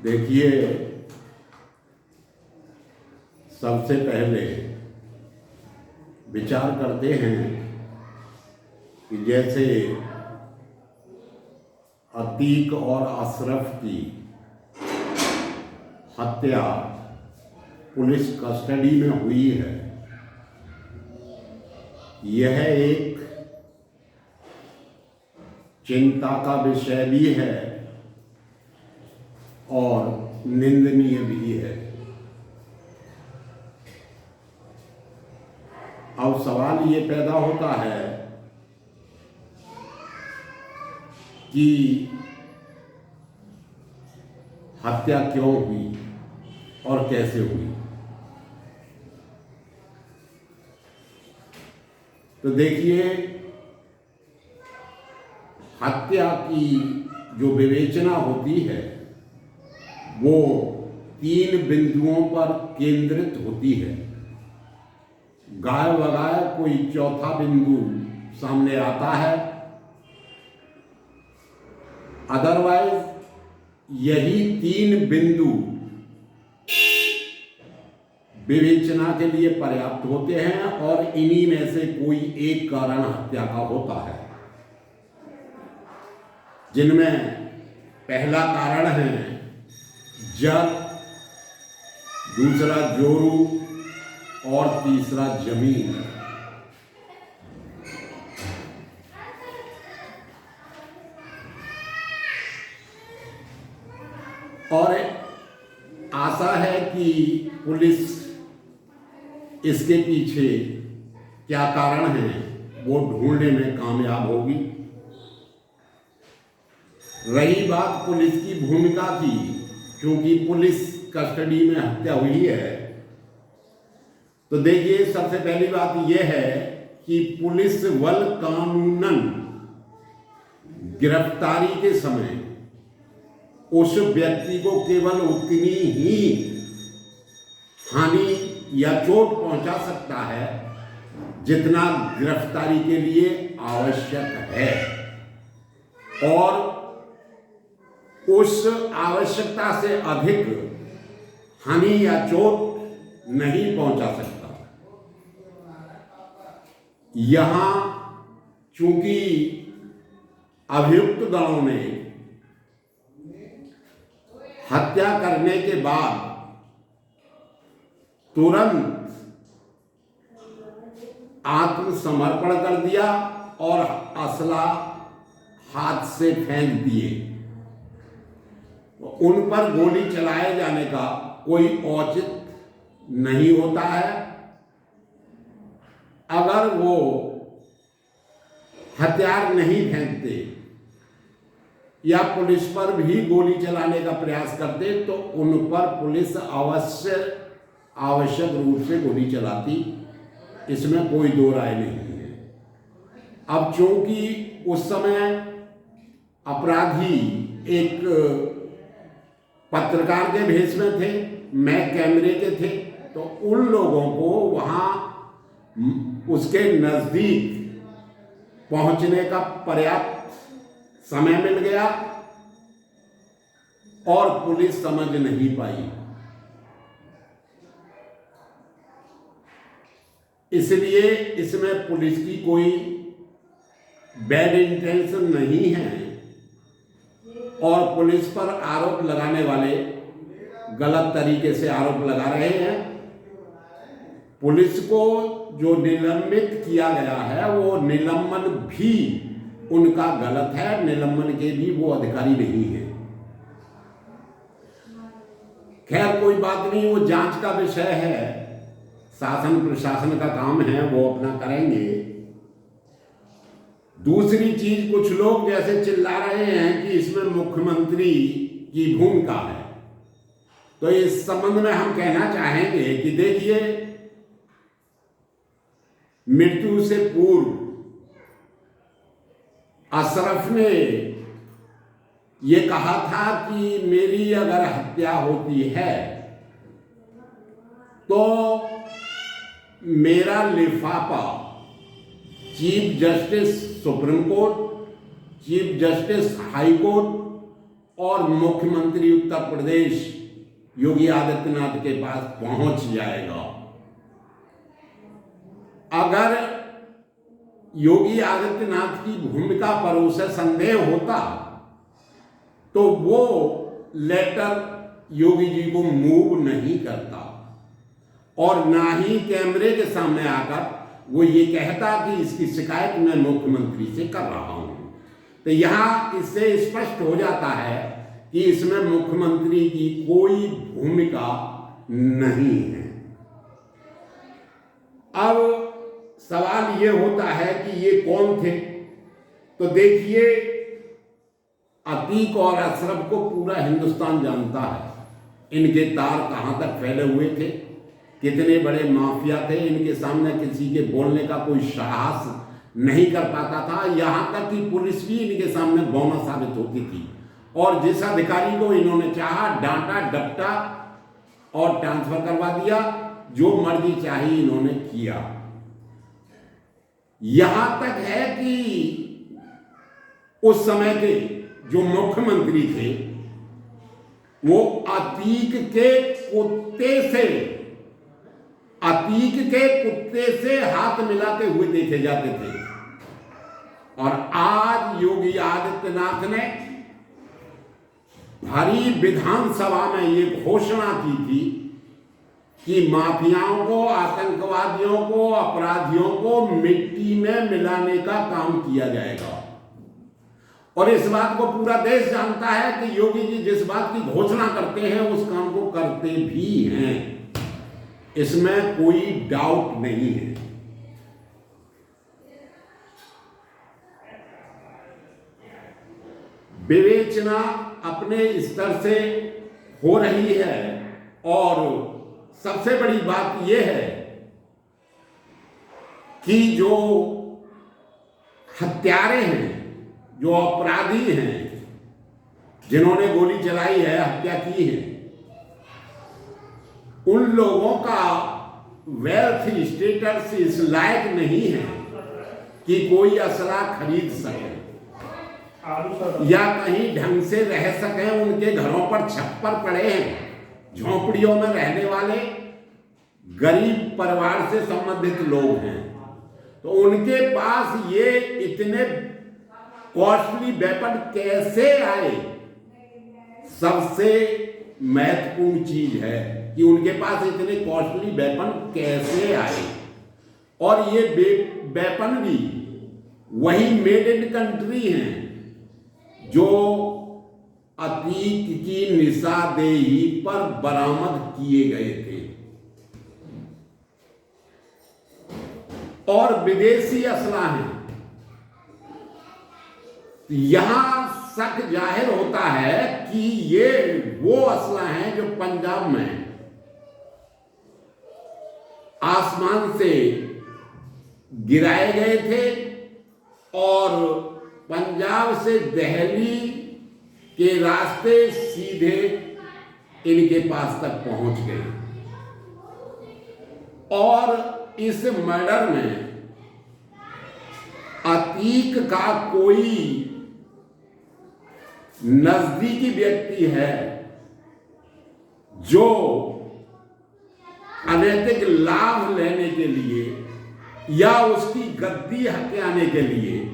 देखिए, सबसे पहले विचार करते हैं कि जैसे अतीक और अशरफ की हत्या पुलिस कस्टडी में हुई है, यह एक चिंता का विषय भी है और निंदनीय भी है। अब सवाल ये पैदा होता है कि हत्या क्यों हुई और कैसे हुई। तो देखिए, हत्या की जो विवेचना होती है वो 3 बिंदुओं पर केंद्रित होती है। गाय बगाए कोई चौथा बिंदु सामने आता है, अदरवाइज यही 3 बिंदु विवेचना के लिए पर्याप्त होते हैं और इन्हीं में से कोई एक कारण हत्या का होता है, जिनमें पहला कारण है जर, दूसरा जोरू और तीसरा जमीन। और आशा है कि पुलिस इसके पीछे क्या कारण है वो ढूंढने में कामयाब होगी। रही बात पुलिस की भूमिका की, क्योंकि पुलिस कस्टडी में हत्या हुई है, तो देखिए सबसे पहली बात यह है कि पुलिस बल कानूनन गिरफ्तारी के समय उस व्यक्ति को केवल उतनी ही हानि या चोट पहुंचा सकता है जितना गिरफ्तारी के लिए आवश्यक है, और उस आवश्यकता से अधिक हानि या चोट नहीं पहुंचा सकता। यहां चूंकि अभियुक्त गणों ने हत्या करने के बाद तुरंत आत्मसमर्पण कर दिया और असला हाथ से फेंक दिए, उन पर गोली चलाए जाने का कोई औचित्य नहीं होता है। अगर वो हथियार नहीं फेंकते या पुलिस पर भी गोली चलाने का प्रयास करते तो उन पर पुलिस आवश्यक रूप से गोली चलाती, इसमें कोई दो राय नहीं है। अब चूंकि उस समय अपराधी एक पत्रकार के भेष में थे, मैं कैमरे के थे, तो उन लोगों को वहां उसके नजदीक पहुंचने का पर्याप्त समय मिल गया और पुलिस समझ नहीं पाई। इसलिए इसमें पुलिस की कोई बैड इंटेंशन नहीं है और पुलिस पर आरोप लगाने वाले गलत तरीके से आरोप लगा रहे हैं। पुलिस को जो निलंबित किया गया है वो निलंबन भी उनका गलत है, निलंबन के भी वो अधिकारी नहीं है। खैर कोई बात नहीं, वो जांच का विषय है, शासन प्रशासन का काम है, वो अपना करेंगे। दूसरी चीज, कुछ लोग जैसे चिल्ला रहे हैं कि इसमें मुख्यमंत्री की भूमिका है, तो इस संबंध में हम कहना चाहेंगे कि देखिए, मृत्यु से पूर्व अशरफ ने ये कहा था कि मेरी अगर हत्या होती है तो मेरा लिफाफा chief justice supreme court, chief justice high court और मुख्यमंत्री उत्तर प्रदेश योगी आदित्यनाथ के पास पहुंच जाएगा। अगर योगी आदित्यनाथ की भूमिका पर उसे संदेह होता तो वो लेटर योगी जी को मूव नहीं करता और ना ही कैमरे के सामने आकर वो ये कहता कि इसकी शिकायत मैं मुख्यमंत्री से कर रहा हूं। तो यहां इससे स्पष्ट हो जाता है कि इसमें मुख्यमंत्री की कोई भूमिका नहीं है। अब सवाल ये होता है कि ये कौन थे? तो देखिए, अतीक और अशरफ को पूरा हिंदुस्तान जानता है। इनके तार कहां तक फैले हुए थे, कितने बड़े माफिया थे, इनके सामने किसी के बोलने का कोई साहस नहीं कर पाता था। यहां तक कि पुलिस भी इनके सामने बौना साबित होती थी और जिस अधिकारी को इन्होंने चाहा डांटा डपटा और ट्रांसफर करवा दिया, जो मर्जी चाहिए इन्होंने किया। यहां तक है कि उस समय के जो मुख्यमंत्री थे वो अतीक के कुत्ते से हाथ मिलाते हुए देखे जाते थे। और आज योगी आदित्यनाथ ने भरी विधानसभा में ये घोषणा की थी कि माफियाओं को, आतंकवादियों को, अपराधियों को मिट्टी में मिलाने का काम किया जाएगा। और इस बात को पूरा देश जानता है कि योगी जी जिस बात की घोषणा करते हैं उस काम को करते भी हैं, इसमें कोई डाउट नहीं है। विवेचना अपने स्तर से हो रही है और सबसे बड़ी बात यह है कि जो हत्यारे हैं, जो अपराधी हैं, जिन्होंने गोली चलाई है, हत्या की है, उन लोगों का वेल्थ स्टेटस इस लायक नहीं है कि कोई असला खरीद सके या कहीं ढंग से रह सके। उनके घरों पर छप्पर पड़े हैं, झोंपड़ियों में रहने वाले गरीब परिवार से संबंधित लोग हैं, तो उनके पास ये इतने कॉस्टली वेपन कैसे आए? सबसे महत्वपूर्ण चीज है कि उनके पास इतने कॉस्टली वेपन कैसे आए, और ये वेपन भी वही मेड इन कंट्री हैं जो अतीक की निशानदेही पर बरामद किए गए थे। और विदेशी असला है। यहां शक जाहिर होता है कि ये वो असला हैं जो पंजाब में आसमान से गिराए गए थे और पंजाब से दिल्ली के रास्ते सीधे इनके पास तक पहुंच गए। और इस मर्डर में अतीक का कोई नजदीकी व्यक्ति है जो अनैतिक लाभ लेने के लिए या उसकी गद्दी हथियाने के लिए,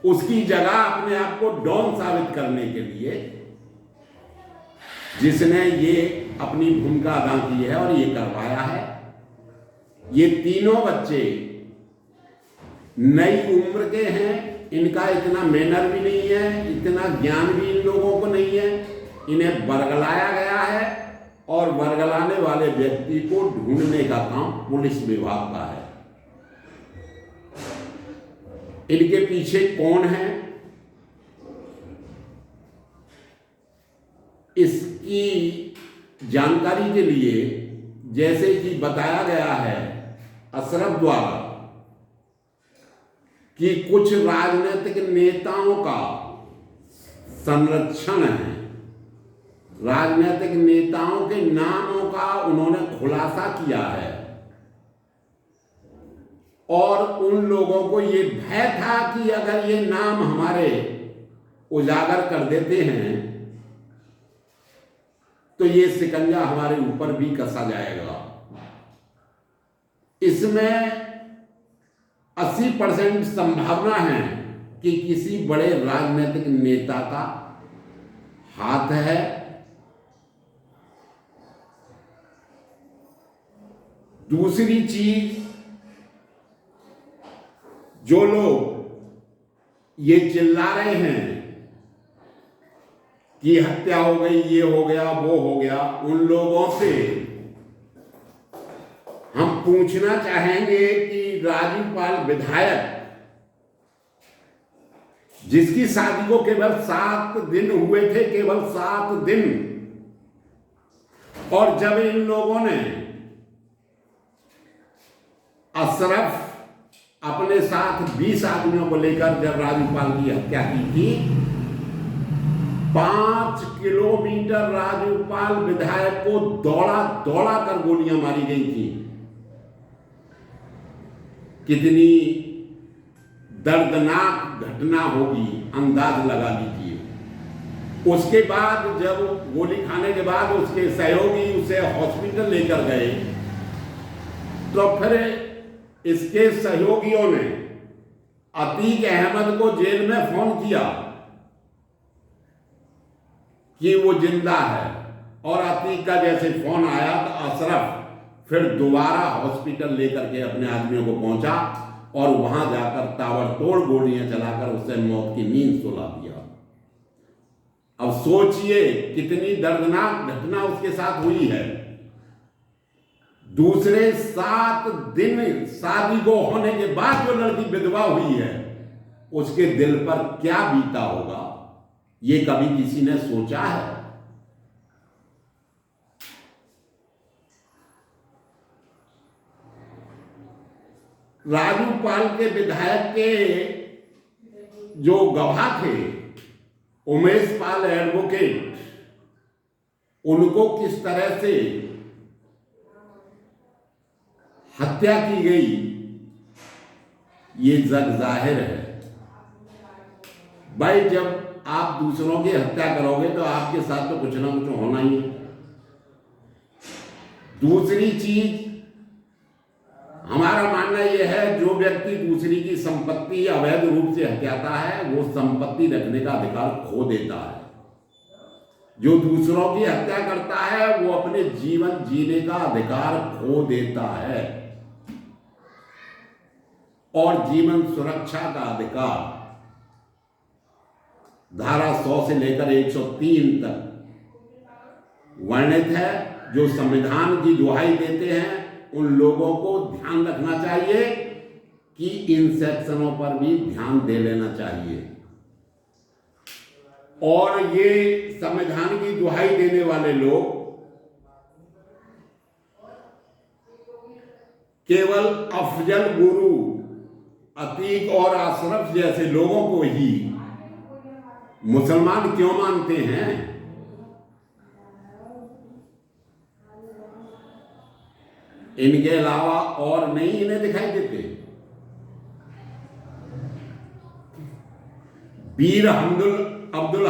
उसकी जगह अपने आप को डॉन साबित करने के लिए जिसने ये अपनी भूमिका अदा की है और ये करवाया है। ये तीनों बच्चे नई उम्र के हैं, इनका इतना मैनर भी नहीं है, इतना ज्ञान भी इन लोगों को नहीं है। इन्हें बरगलाया गया है और बरगलाने वाले व्यक्ति को ढूंढने का काम पुलिस विभाग का है। इनके पीछे कौन है, इसकी जानकारी के लिए जैसे कि बताया गया है अशरफ द्वारा कि कुछ राजनीतिक नेताओं का संरक्षण है, राजनीतिक नेताओं के नामों का उन्होंने खुलासा किया है और उन लोगों को ये भय था कि अगर ये नाम हमारे उजागर कर देते हैं तो ये शिकंजा हमारे ऊपर भी कसा जाएगा। इसमें 80% संभावना है कि किसी बड़े राजनीतिक नेता का हाथ है। दूसरी चीज, जो लोग ये चिल्ला रहे हैं कि हत्या हो गई, ये हो गया, वो हो गया, उन लोगों से हम पूछना चाहेंगे कि राजू पाल विधायक, जिसकी शादी को केवल 7 दिन हुए थे, केवल 7 दिन, और जब इन लोगों ने अशरफ अपने साथ 20 आदमियों को लेकर जब राजूपाल की हत्या की थी, 5 किलोमीटर राजूपाल विधायक को दौड़ा दौड़ा कर गोलियां मारी गई थी। कितनी दर्दनाक घटना होगी, अंदाज लगा लीजिए। उसके बाद जब गोली खाने के बाद उसके सहयोगी उसे हॉस्पिटल लेकर गए, तो फिर इसके सहयोगियों ने अतीक अहमद को जेल में फोन किया कि वो जिंदा है, और अतीक का जैसे फोन आया तो अशरफ फिर दोबारा हॉस्पिटल लेकर के अपने आदमियों को पहुंचा और वहां जाकर ताबड़तोड़ गोलियां चलाकर उससे मौत की नींद सुला दिया। अब सोचिए कितनी दर्दनाक घटना उसके साथ हुई है। दूसरे 7 दिन शादी को होने के बाद जो लड़की विधवा हुई है, उसके दिल पर क्या बीता होगा, ये कभी किसी ने सोचा है? राजूपाल के विधायक के जो गवाह थे, उमेश पाल एडवोकेट, उनको किस तरह से हत्या की गई, ये जग जाहिर है। भाई, जब आप दूसरों की हत्या करोगे तो आपके साथ तो कुछ ना कुछ होना ही है। दूसरी चीज, हमारा मानना यह है, जो व्यक्ति दूसरी की संपत्ति अवैध रूप से हत्याता है, वो संपत्ति रखने का अधिकार खो देता है। जो दूसरों की हत्या करता है, वो अपने जीवन जीने का अधिकार खो देता है, और जीवन सुरक्षा का अधिकार धारा 100 से लेकर 103 तक वर्णित है। जो संविधान की दुहाई देते हैं, उन लोगों को ध्यान रखना चाहिए कि इन सेक्शनों पर भी ध्यान दे लेना चाहिए। और ये संविधान की दुहाई देने वाले लोग केवल अफजल गुरु, अतीक और अशरफ जैसे लोगों को ही मुसलमान क्यों मानते हैं? इनके अलावा और नहीं इन्हें दिखाई देते। वीर अब्दुल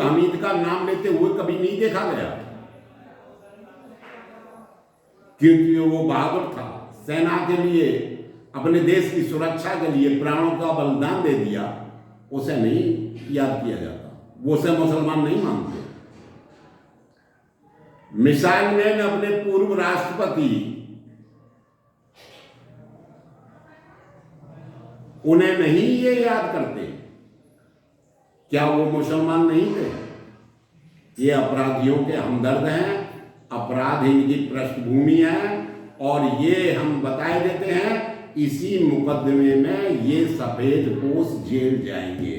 हमीद का नाम लेते हुए कभी नहीं देखा गया, क्योंकि वो बहादुर था, सेना के लिए, अपने देश की सुरक्षा के लिए प्राणों का बलिदान दे दिया। उसे नहीं याद किया जाता, वो उसे मुसलमान नहीं मानते। मिसाइल मैन अपने पूर्व राष्ट्रपति, उन्हें नहीं ये याद करते, क्या वो मुसलमान नहीं थे? ये अपराधियों के हमदर्द हैं, अपराध इनकी पृष्ठभूमि है, और ये हम बताए देते हैं, इसी मुकदमे में ये सफेद पोश जेल जाएंगे।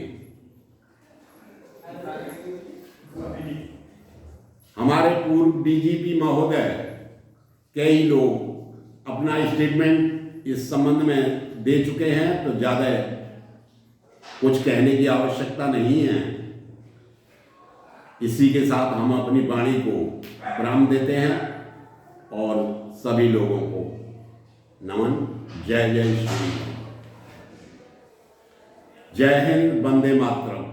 हमारे पूर्व डीजीपी महोदय कई लोग अपना स्टेटमेंट इस संबंध में दे चुके हैं, तो ज्यादा कुछ कहने की आवश्यकता नहीं है। इसी के साथ हम अपनी वाणी को विराम देते हैं और सभी लोगों को नमन। जय जय श्री, जय हिंद, वंदे मातरम।